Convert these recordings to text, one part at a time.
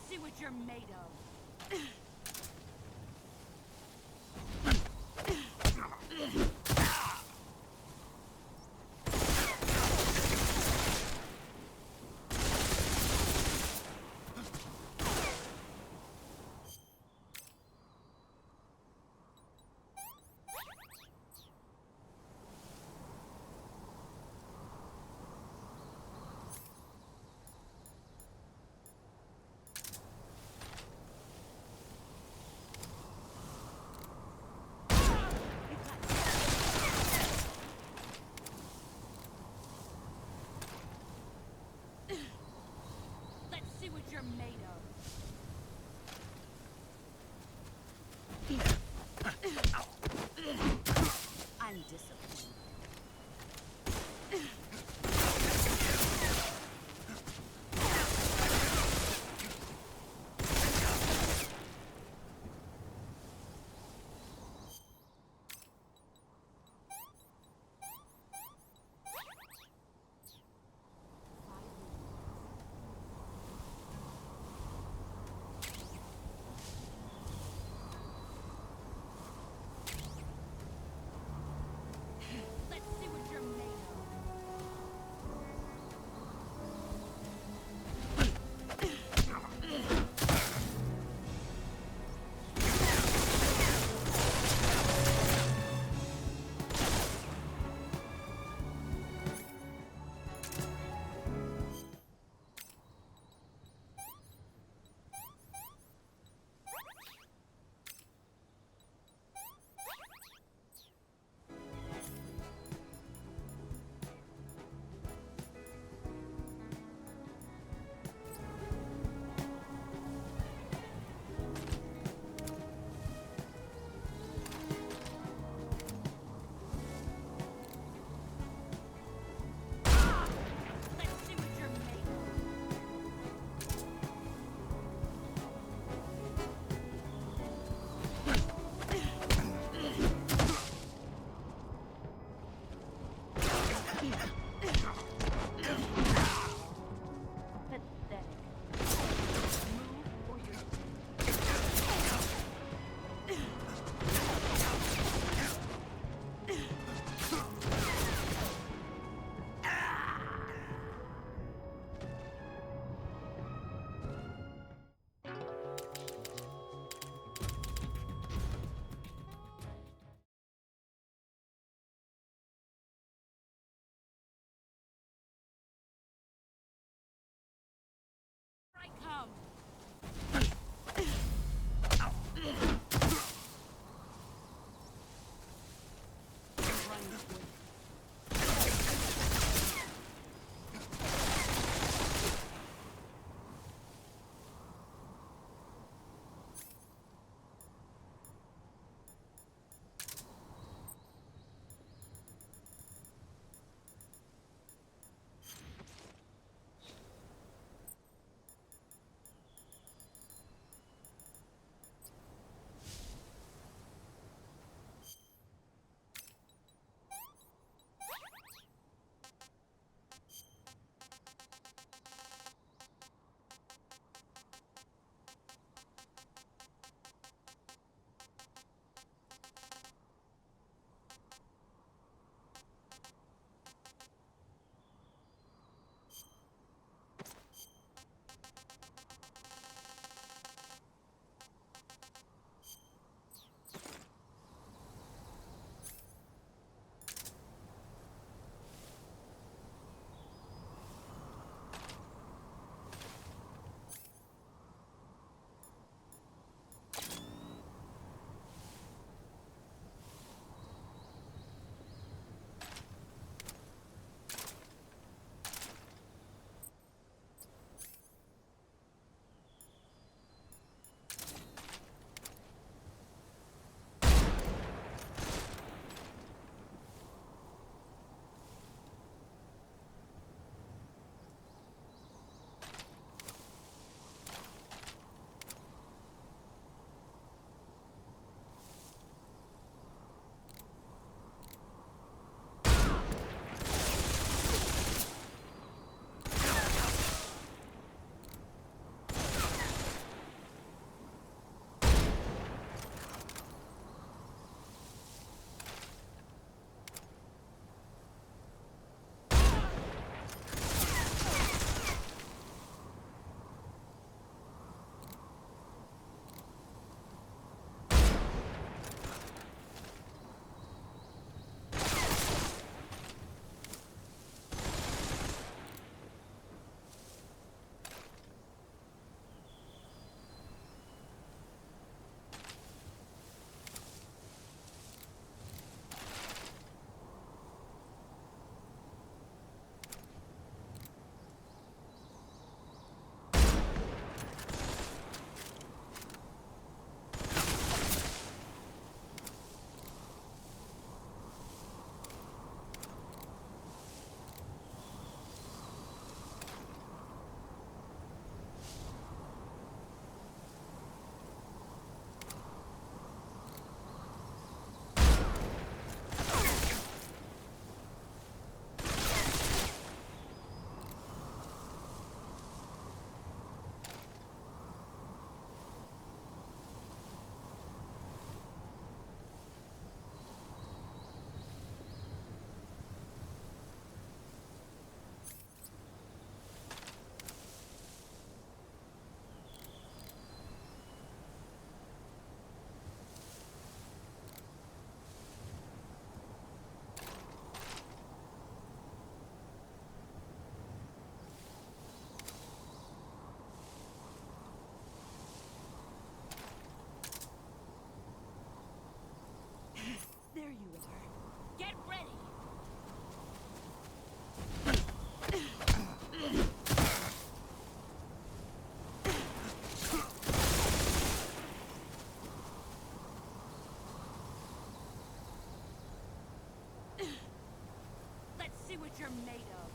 See what you're made of. I'm disappointed. you're made of.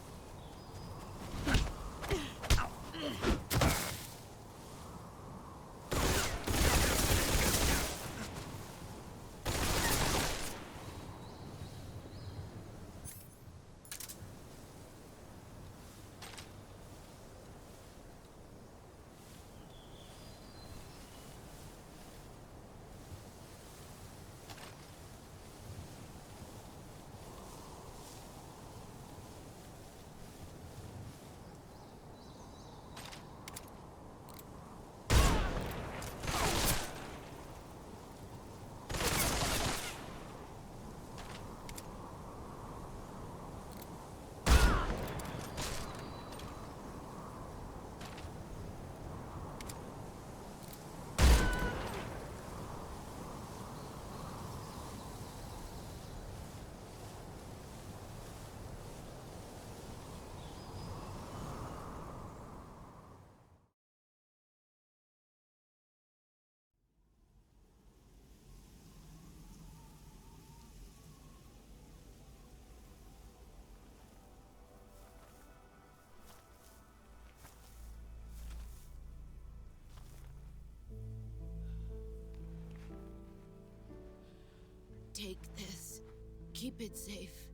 Take this. Keep it safe.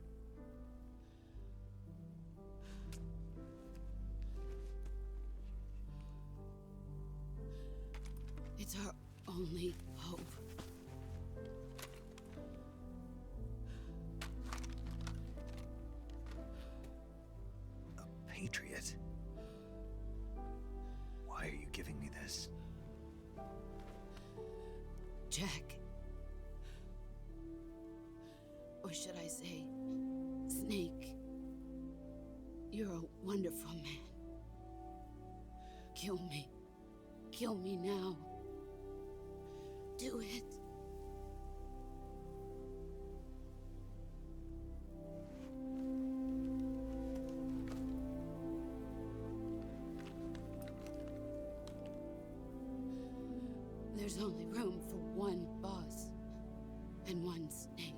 It's our only hope. A patriot? Why are you giving me this? Jack. Or should I say, Snake? You're a wonderful man. Kill me. Kill me now. Do it. There's only room for one boss and one snake.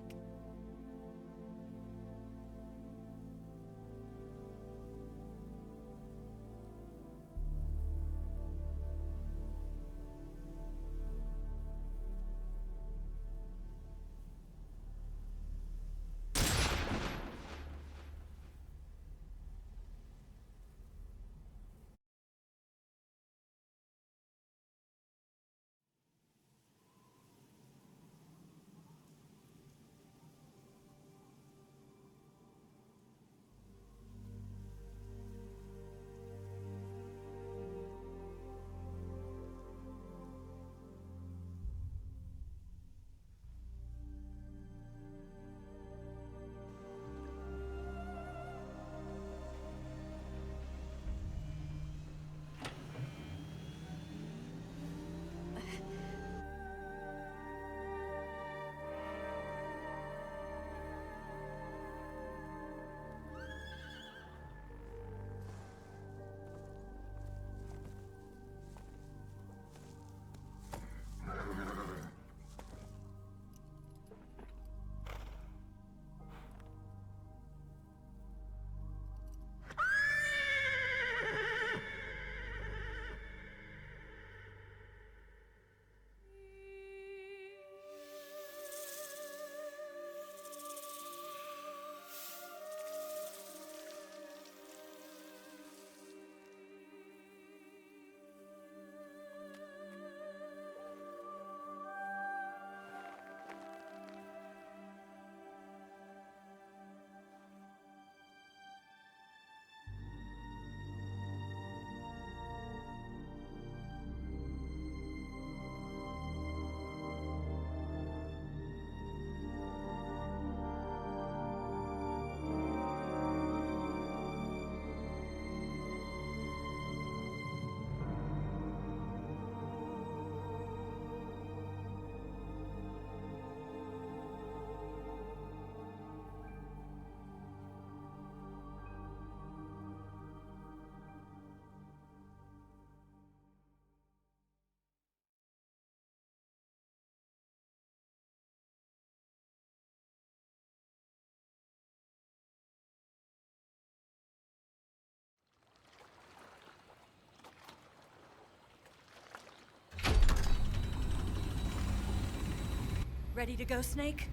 Ready to go, Snake?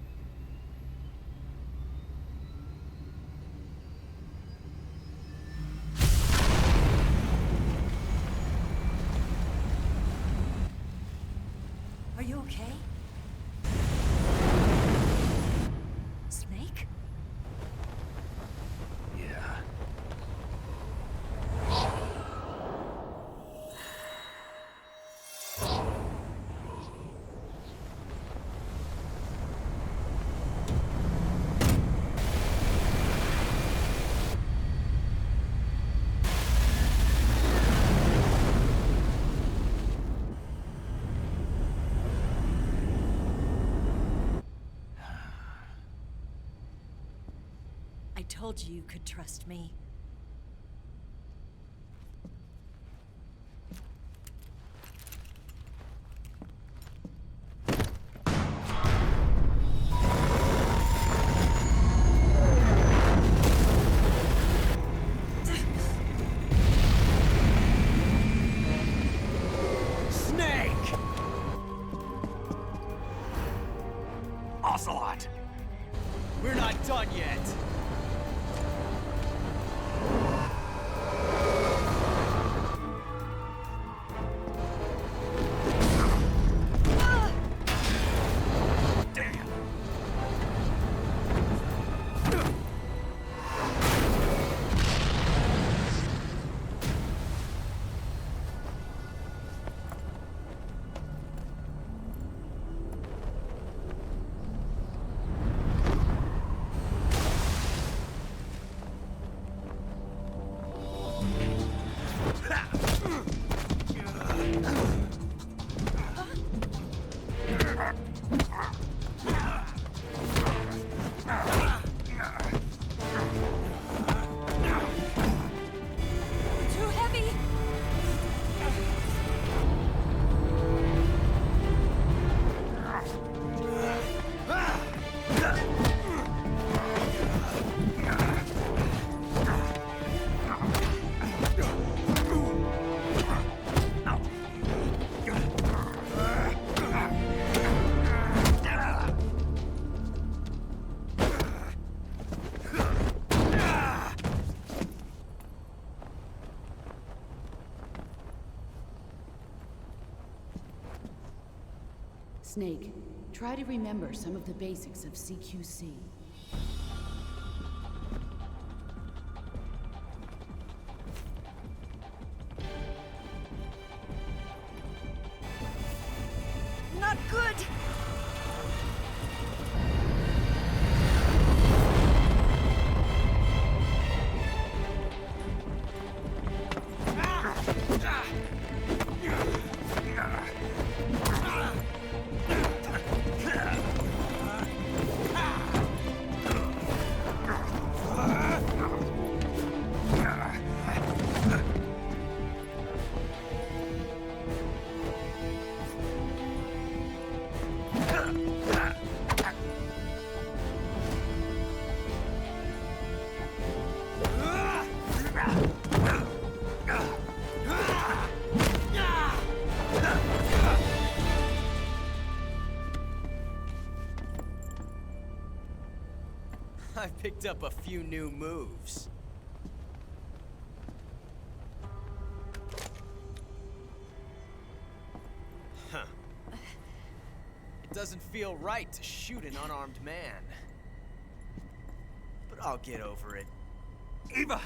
Are you okay? Snake? Yeah. I told you you could trust me. Snake! Ocelot! We're not done yet. Damn! Too heavy! Snake, try to remember some of the basics of CQC. Not good! I picked up a few new moves. Huh. It doesn't feel right to shoot an unarmed man. But I'll get over it. Eva!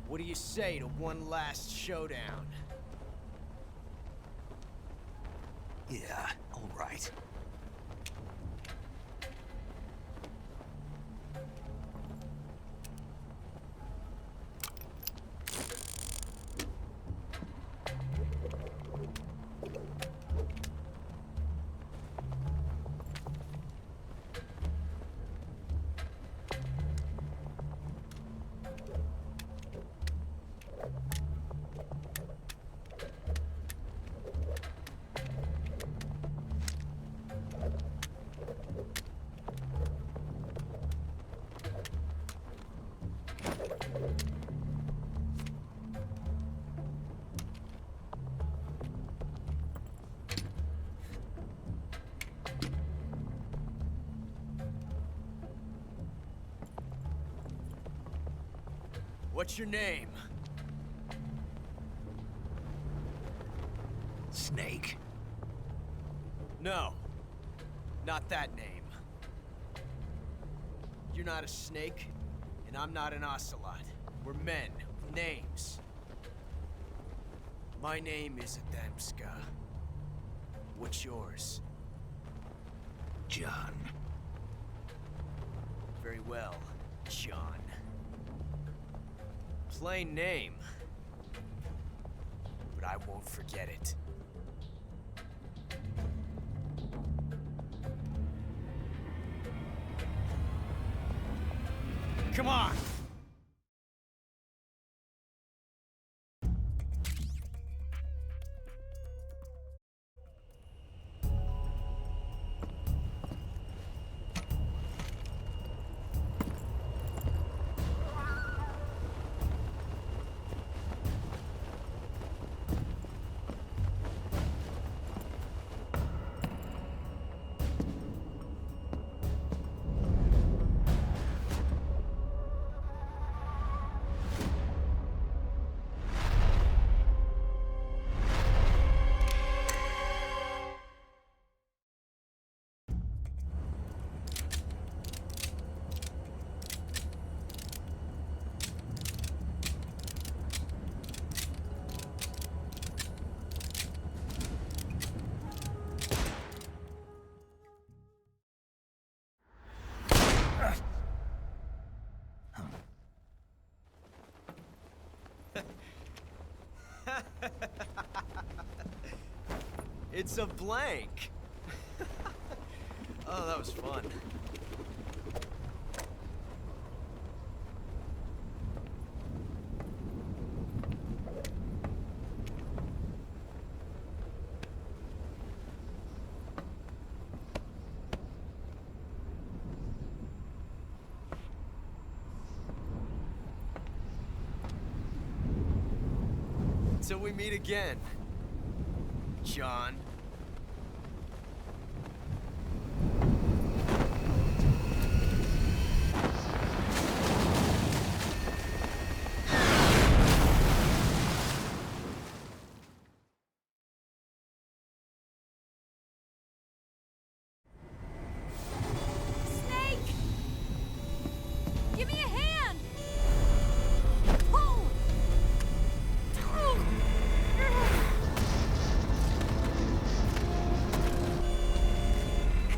What do you say to one last showdown? Yeah, all right. What's your name? Snake. No. Not that name. You're not a snake, and I'm not an ocelot. We're men with names. My name is Undécimo. What's yours? John. Very well, John. Plain name. But I won't forget it. Come on! It's a blank. Oh, that was fun. Till we meet again, John. Snake! Give me a hand! Pull!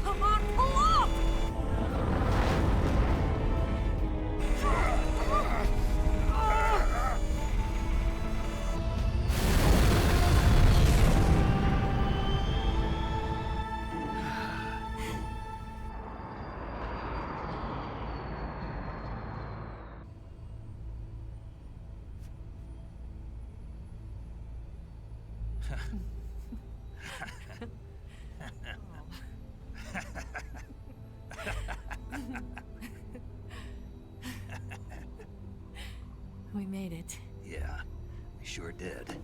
Come on, pull up! We made it. Yeah, we sure did.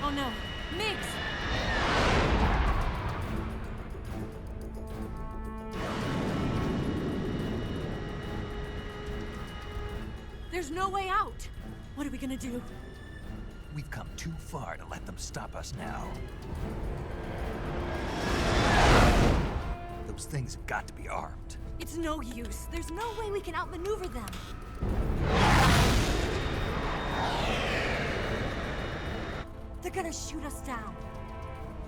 Oh no, Migs! There's no way out! What are we gonna do? We've come too far to let them stop us now. Those things have got to be armed. It's no use. There's no way we can outmaneuver them. They're gonna shoot us down.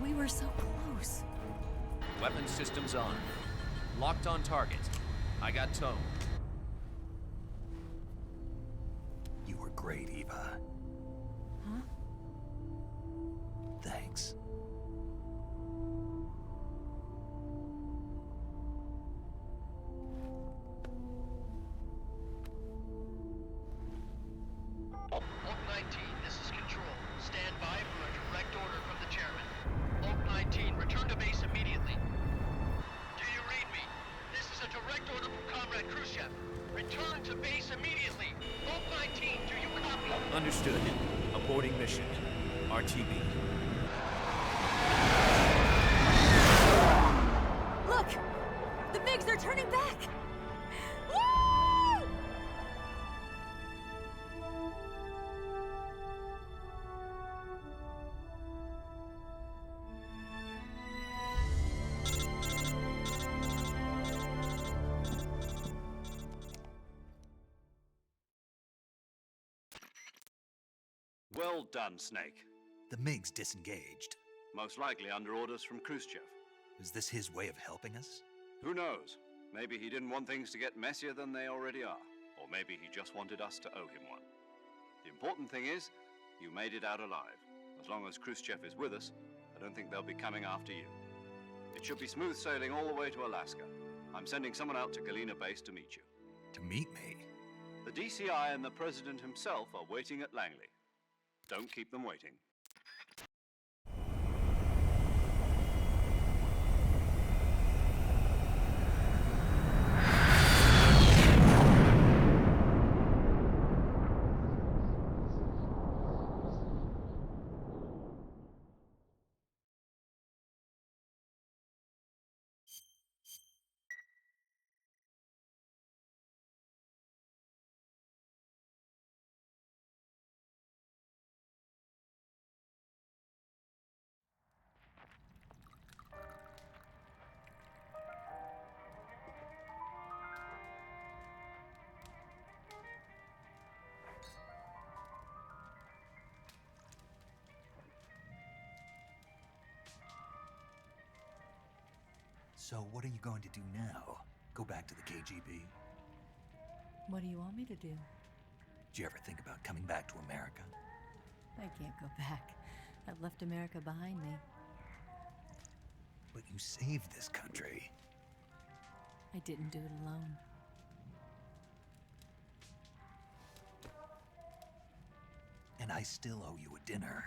We were so close. Weapon systems on. Locked on target. I got tone. base immediately. Vault 19, do you copy? Understood. Aborting mission. RTB. Look! The MiGs are turning back! Woo! Well done, Snake. The MiGs disengaged. Most likely under orders from Khrushchev. Is this his way of helping us? Who knows? Maybe he didn't want things to get messier than they already are. Or maybe he just wanted us to owe him one. The important thing is, you made it out alive. As long as Khrushchev is with us, I don't think they'll be coming after you. It should be smooth sailing all the way to Alaska. I'm sending someone out to Galena Base to meet you. To meet me? The DCI and the President himself are waiting at Langley. Don't keep them waiting. So what are you going to do now? Go back to the KGB? What do you want me to do? Did you ever think about coming back to America? I can't go back. I've left America behind me. But you saved this country. I didn't do it alone. And I still owe you a dinner.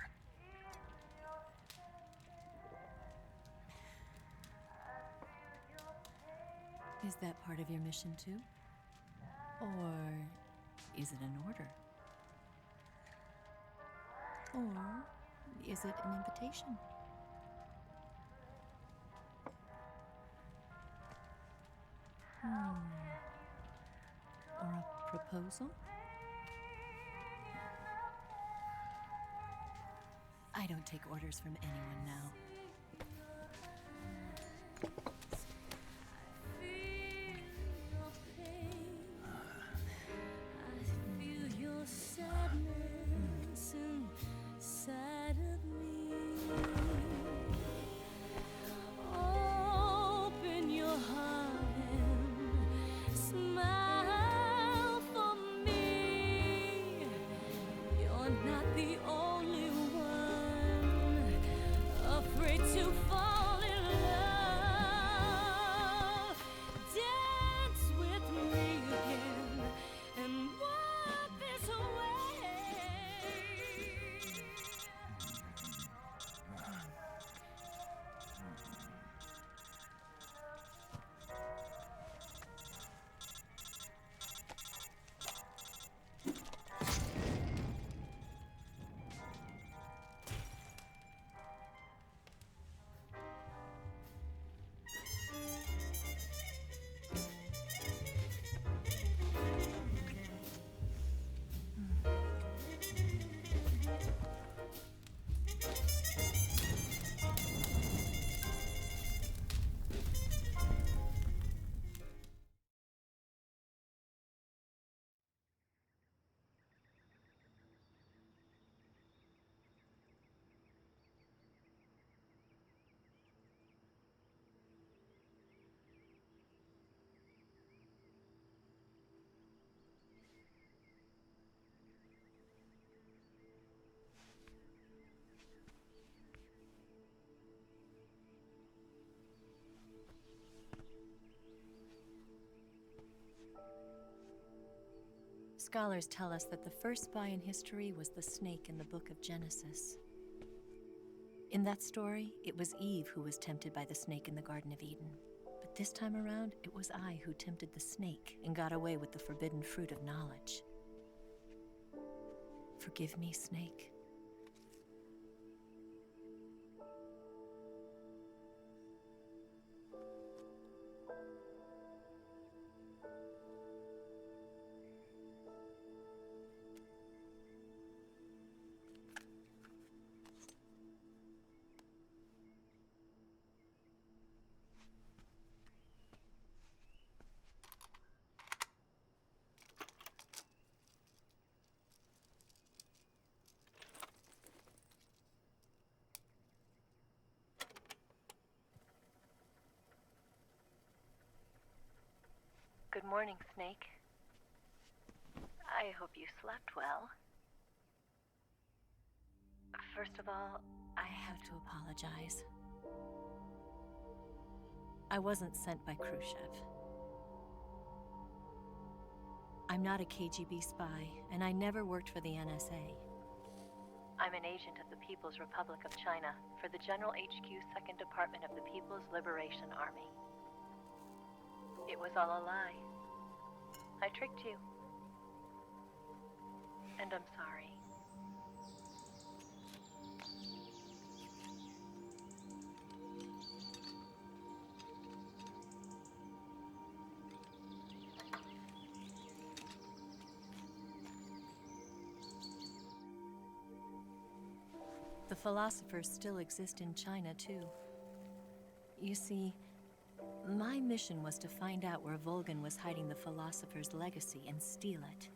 Is that part of your mission too? Or is it an order? Or is it an invitation? Or a proposal? I don't take orders from anyone now. Scholars tell us that the first spy in history was the snake in the book of Genesis. In that story, it was Eve who was tempted by the snake in the Garden of Eden. But this time around, it was I who tempted the snake and got away with the forbidden fruit of knowledge. Forgive me, Snake. Good morning, Snake. I hope you slept well. First of all, I have to apologize. I wasn't sent by Khrushchev. I'm not a KGB spy, and I never worked for the NSA. I'm an agent of the People's Republic of China for the General HQ 2nd Department of the People's Liberation Army. It was all a lie. I tricked you. And I'm sorry. The philosophers still exist in China, too. You see, my mission was to find out where Volgan was hiding the philosopher's legacy and steal it.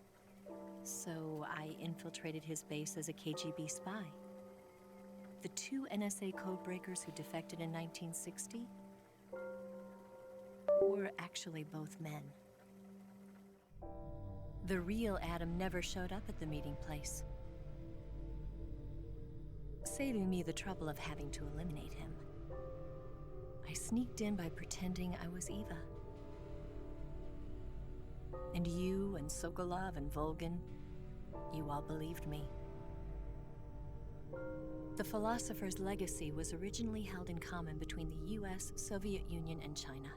So I infiltrated his base as a KGB spy. The 2 NSA codebreakers who defected in 1960 were actually both men. The real Adam never showed up at the meeting place, saving me the trouble of having to eliminate him. I sneaked in by pretending I was Eva. And you and Sokolov and Volgan, you all believed me. The philosopher's legacy was originally held in common between the US, Soviet Union, and China.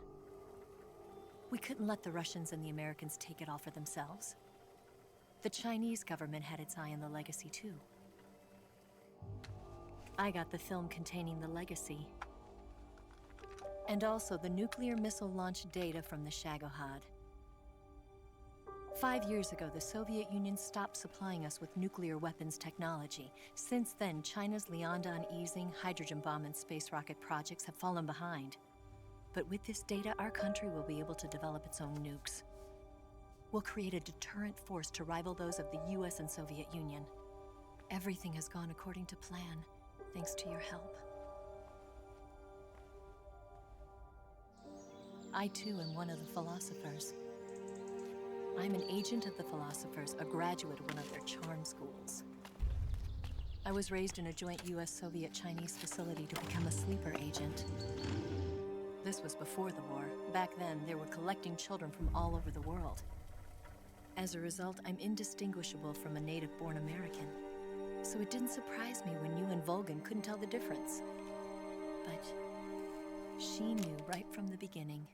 We couldn't let the Russians and the Americans take it all for themselves. The Chinese government had its eye on the legacy too. I got the film containing the legacy, and also the nuclear missile launch data from the Shagohod. 5 years ago, the Soviet Union stopped supplying us with nuclear weapons technology. Since then, China's Liandon easing, hydrogen bomb, and space rocket projects have fallen behind. But with this data, our country will be able to develop its own nukes. We'll create a deterrent force to rival those of the US and Soviet Union. Everything has gone according to plan, thanks to your help. I too am one of the philosophers. I'm an agent of the philosophers, a graduate of one of their charm schools. I was raised in a joint US-Soviet-Chinese facility to become a sleeper agent. This was before the war. Back then, they were collecting children from all over the world. As a result, I'm indistinguishable from a native-born American. So it didn't surprise me when you and Volgan couldn't tell the difference. But she knew right from the beginning.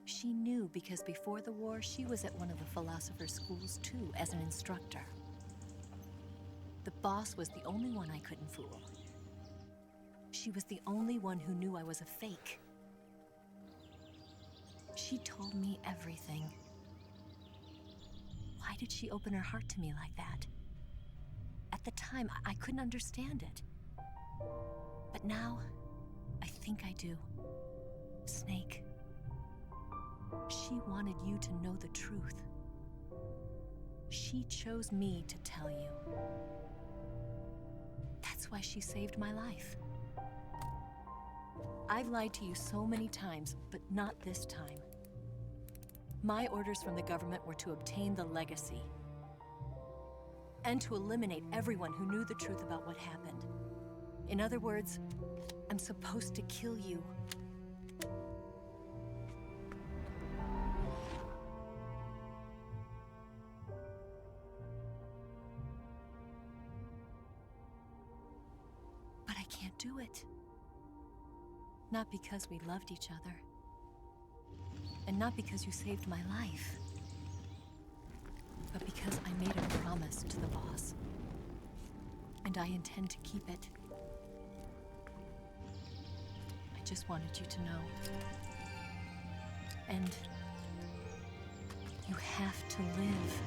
She knew because before the war, she was at one of the philosopher's schools too, as an instructor. The boss was the only one I couldn't fool. She was the only one who knew I was a fake. She told me everything. Why did she open her heart to me like that? At the time, I couldn't understand it. But now, I think I do. Snake. She wanted you to know the truth. She chose me to tell you. That's why she saved my life. I've lied to you so many times, but not this time. My orders from the government were to obtain the legacy and to eliminate everyone who knew the truth about what happened. In other words, I'm supposed to kill you. But I can't do it. Not because we loved each other, And not because you saved my life, but because I made a promise to the boss. And I intend to keep it. I just wanted you to know. And you have to live.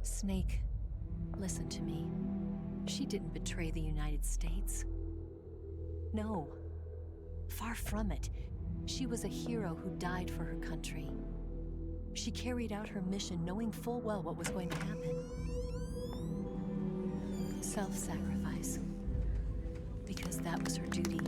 Snake, listen to me. She didn't betray the United States. No, far from it. She was a hero who died for her country. She carried out her mission knowing full well what was going to happen. Self-sacrifice. Because that was her duty.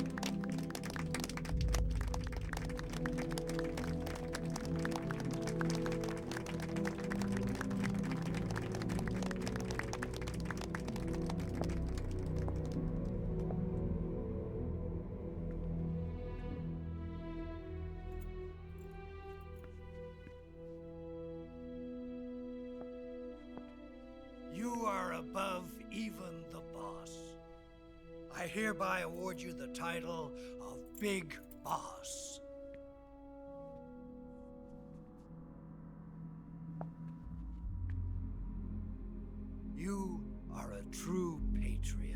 You are above even the boss. I hereby award you the title of Big Boss. You are a true patriot.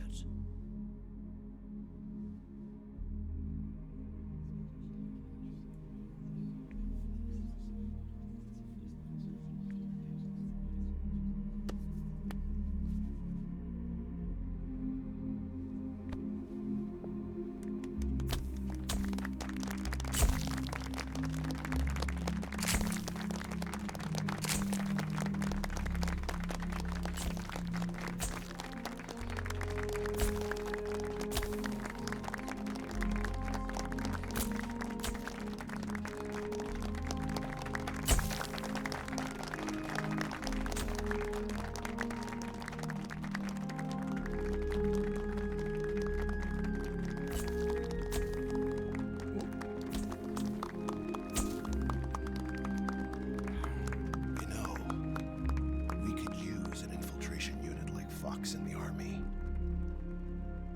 In the army.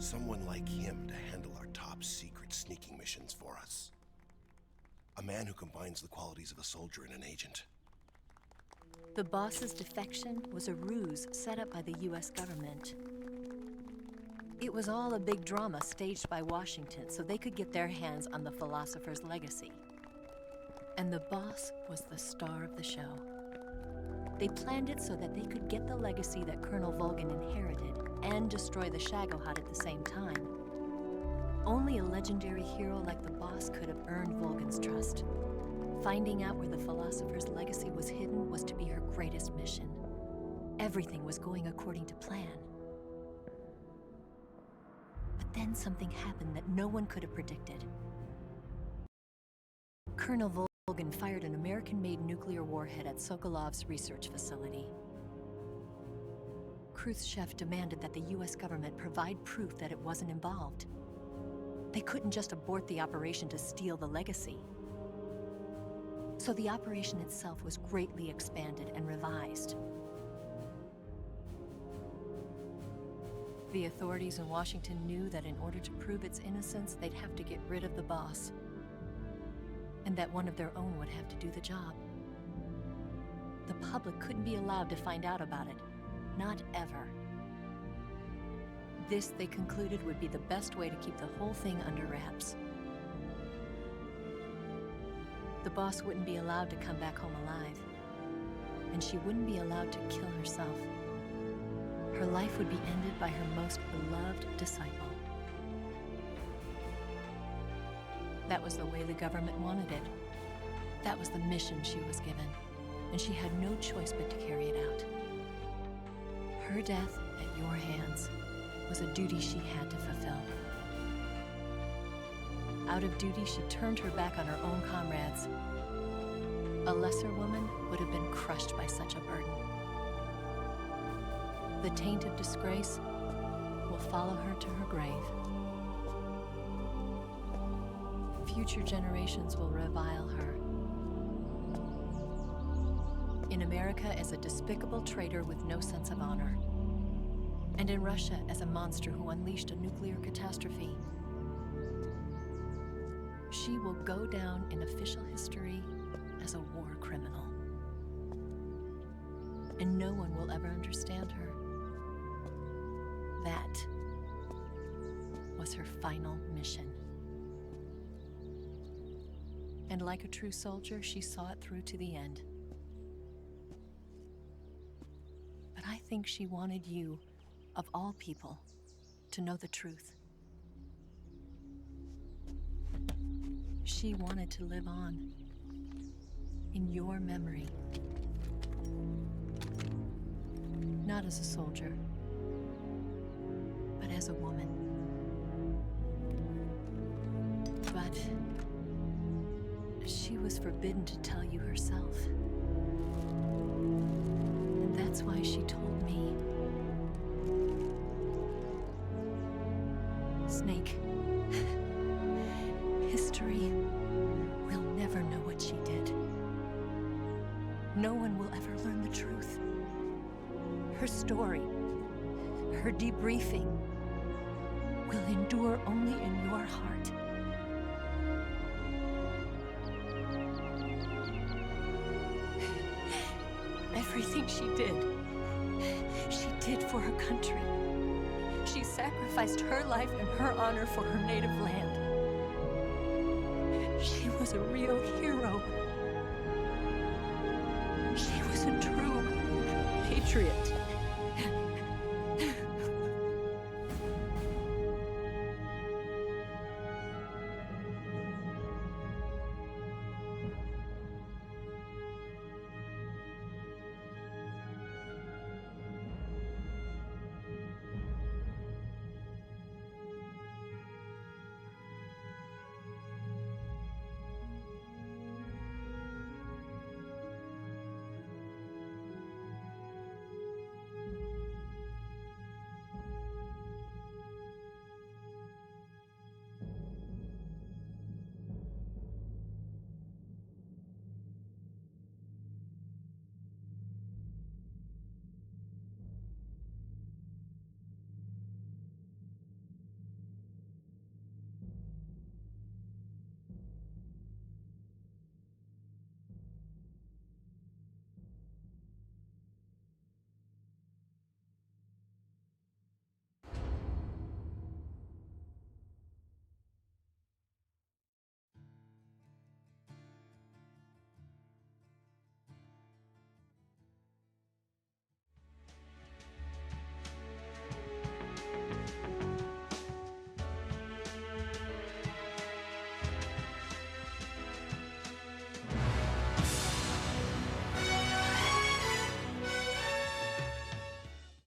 Someone like him to handle our top secret sneaking missions for us. A man who combines the qualities of a soldier and an agent. The boss's defection was a ruse set up by the US government. It was all a big drama staged by Washington so they could get their hands on the philosopher's legacy. And the boss was the star of the show. They planned it so that they could get the legacy that Colonel Volgin inherited and destroy the Shagohod at the same time. Only a legendary hero like the boss could have earned Volgin's trust. Finding out where the philosopher's legacy was hidden was to be her greatest mission. Everything was going according to plan. But then something happened that no one could have predicted. Colonel Volgin fired an American-made nuclear warhead at Sokolov's research facility. Khrushchev demanded that the US government provide proof that it wasn't involved. They couldn't just abort the operation to steal the legacy. So the operation itself was greatly expanded and revised. The authorities in Washington knew that in order to prove its innocence, they'd have to get rid of the boss. And that one of their own would have to do the job. The public couldn't be allowed to find out about it. Not ever. This, they concluded, would be the best way to keep the whole thing under wraps. The boss wouldn't be allowed to come back home alive. And she wouldn't be allowed to kill herself. Her life would be ended by her most beloved disciple. That was the way the government wanted it. That was the mission she was given, and she had no choice but to carry it out. Her death at your hands was a duty she had to fulfill. Out of duty, she turned her back on her own comrades A lesser woman would have been crushed by such a burden. The taint of disgrace will follow her to her grave. Future generations will revile her. In America as a despicable traitor with no sense of honor. And in Russia as a monster who unleashed a nuclear catastrophe. She will go down in official history as a war criminal. And no one will ever understand her. That was her final mission. And like a true soldier, she saw it through to the end. But I think she wanted you, of all people, to know the truth. She wanted to live on in your memory. Not as a soldier, but as a woman. But she was forbidden to tell you herself. And that's why she told me. Snake, history will never know what she did. No one will ever learn the truth. Her story, her debriefing, will endure only in your heart. Everything she did for her country. She sacrificed her life and her honor for her native land. She was a real hero. She was a true patriot.